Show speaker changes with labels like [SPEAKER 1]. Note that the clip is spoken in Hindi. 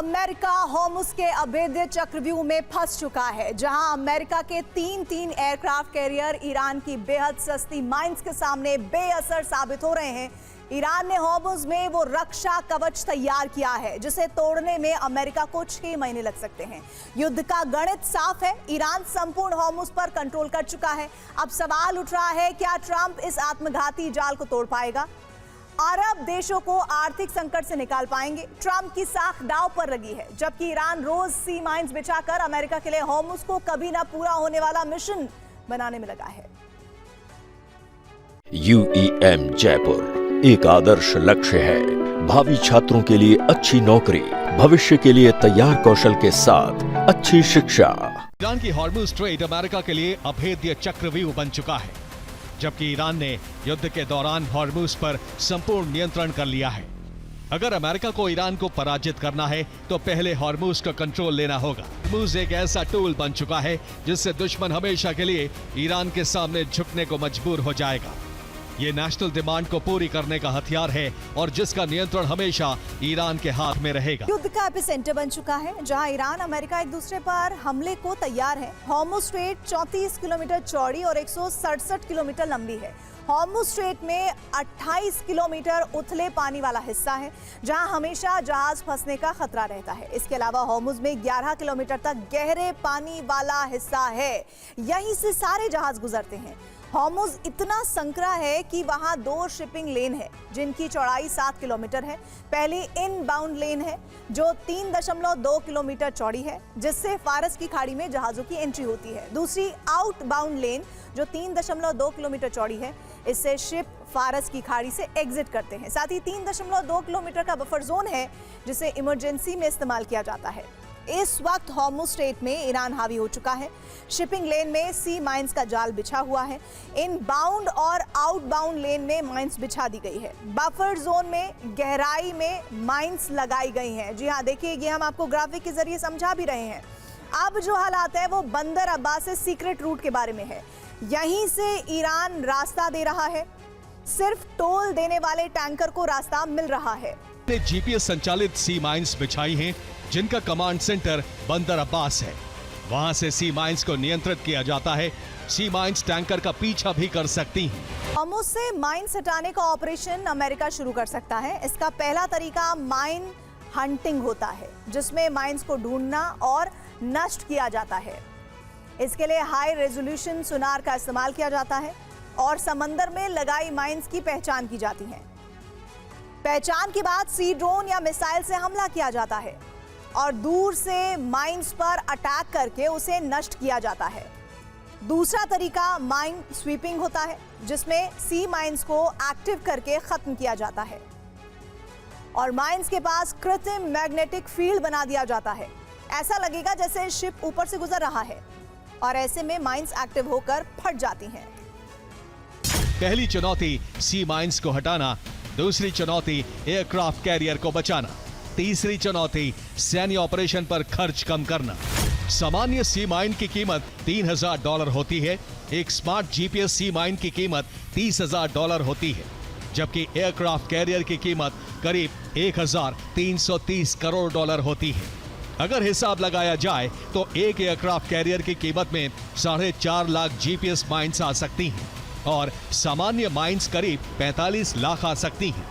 [SPEAKER 1] अमेरिका होर्मुज के अभेद्य चक्रव्यूह में फंस चुका है, जहां अमेरिका के तीन एयरक्राफ्ट कैरियर ईरान की बेहद सस्ती माइंस के सामने बेअसर साबित हो रहे हैं। ईरान ने होर्मुज में वो रक्षा कवच तैयार किया है जिसे तोड़ने में अमेरिका को 6 महीने लग सकते हैं। युद्ध का गणित साफ है, ईरान संपूर्ण होर्मुज पर कंट्रोल कर चुका है। अब सवाल उठ रहा है, क्या ट्रंप इस आत्मघाती जाल को तोड़ पाएगा? अरब देशों को आर्थिक संकट से निकाल पाएंगे? ट्रंप की साख दांव पर लगी है, जबकि ईरान रोज सी माइंस बिछाकर अमेरिका के लिए होर्मुज को कभी ना पूरा होने वाला मिशन बनाने में लगा है।
[SPEAKER 2] UEM जयपुर एक आदर्श लक्ष्य है। भावी छात्रों के लिए अच्छी नौकरी, भविष्य के लिए तैयार कौशल के साथ अच्छी शिक्षा।
[SPEAKER 3] ईरान की हॉर्मुज स्ट्रेट अमेरिका के लिए अभेद्य चक्रव्यूह बन चुका है, जबकि ईरान ने युद्ध के दौरान हॉर्मुज पर संपूर्ण नियंत्रण कर लिया है। अगर अमेरिका को ईरान को पराजित करना है तो पहले हॉर्मुज का कंट्रोल लेना होगा। हॉर्मुज एक ऐसा टूल बन चुका है जिससे दुश्मन हमेशा के लिए ईरान के सामने झुकने को मजबूर हो जाएगा। ये नेशनल डिमांड को पूरी करने का हथियार है और जिसका नियंत्रण हमेशा ईरान के हाथ में रहेगा।
[SPEAKER 1] युद्ध का एपिसेंटर बन चुका है, जहां ईरान अमेरिका एक दूसरे पर हमले को तैयार है। हॉर्मुज स्ट्रेट 34 किलोमीटर चौड़ी और 167 किलोमीटर लंबी है। हॉर्मुज स्ट्रेट में 28 किलोमीटर उथले पानी वाला हिस्सा है, जहां हमेशा जहाज फंसने का खतरा रहता है। इसके अलावा हॉर्मुज में 11 किलोमीटर तक गहरे पानी वाला हिस्सा है, यहीं से सारे जहाज गुजरते हैं। हॉर्मुज इतना संकरा है कि वहां 2 शिपिंग लेन है, जिनकी चौड़ाई 7 किलोमीटर है। पहली इनबाउंड लेन है जो 3.2 किलोमीटर चौड़ी है, जिससे फारस की खाड़ी में जहाजों की एंट्री होती है। दूसरी आउटबाउंड लेन जो 3.2 किलोमीटर चौड़ी है, इससे शिप फारस की खाड़ी से एग्जिट करते हैं। साथ ही 3.2 किलोमीटर का बफर जोन है, जिसे इमरजेंसी में इस्तेमाल किया जाता है। इस वक्त हॉर्मुज स्ट्रेट में ईरान हावी हो चुका है। शिपिंग लेन में सी माइंस का जाल बिछा हुआ है। इनबाउंड और आउटबाउंड लेन में माइंस बिछा दी गई है। बफर जोन में गहराई में माइंस लगाई गई हैं। जी हाँ, देखिए, ये हम आपको ग्राफिक के जरिए समझा भी रहे हैं। अब जो हालात है वो बंदर अब्बास से सीक्रेट रूट के बारे में है। यहीं से ईरान रास्ता दे रहा है, सिर्फ टोल देने वाले टैंकर को रास्ता मिल रहा है।
[SPEAKER 3] GPS संचालित सी माइंस बिछाई हैं, जिनका कमांड सेंटर बंदर अब्बास है। वहां से सी माइंस को नियंत्रित किया जाता है। सी माइंस टैंकर का पीछा भी कर सकती हैं।
[SPEAKER 1] हॉर्मुज से माइंस हटाने का ऑपरेशन अमेरिका शुरू कर सकता है। इसका पहला तरीका माइन हंटिंग होता है, जिसमें माइंस को ढूंढना और नष्ट किया जाता है। इसके लिए हाई रेजोल्यूशन सुनार का इस्तेमाल किया जाता है और समंदर में लगाई माइंस की पहचान की जाती है। पहचान के बाद सी ड्रोन या मिसाइल से हमला किया जाता है और दूर से माइंस पर अटैक करके उसे नष्ट किया जाता है। दूसरा तरीका माइन स्वीपिंग होता है, जिसमें सी माइंस को एक्टिव करके खत्म किया जाता है और माइंस के पास कृत्रिम मैग्नेटिक फील्ड बना दिया जाता है। ऐसा लगेगा जैसे शिप ऊपर से गुजर रहा है और ऐसे में माइंस एक्टिव होकर फट जाती हैं।
[SPEAKER 3] पहली चुनौती सी माइंस को हटाना, दूसरी चुनौती एयरक्राफ्ट कैरियर को बचाना, तीसरी चुनौती सैन्य ऑपरेशन पर खर्च कम करना। सामान्य सी माइन की कीमत $3000 होती है। एक स्मार्ट GPS सी माइन की कीमत $30,000 होती है, जबकि एयरक्राफ्ट कैरियर की कीमत करीब $1330 करोड़ होती है। अगर हिसाब लगाया जाए तो एक एयरक्राफ्ट कैरियर की कीमत में 4.5 लाख GPS माइंस आ सकती हैं और सामान्य माइंस करीब 45 लाख आ सकती हैं।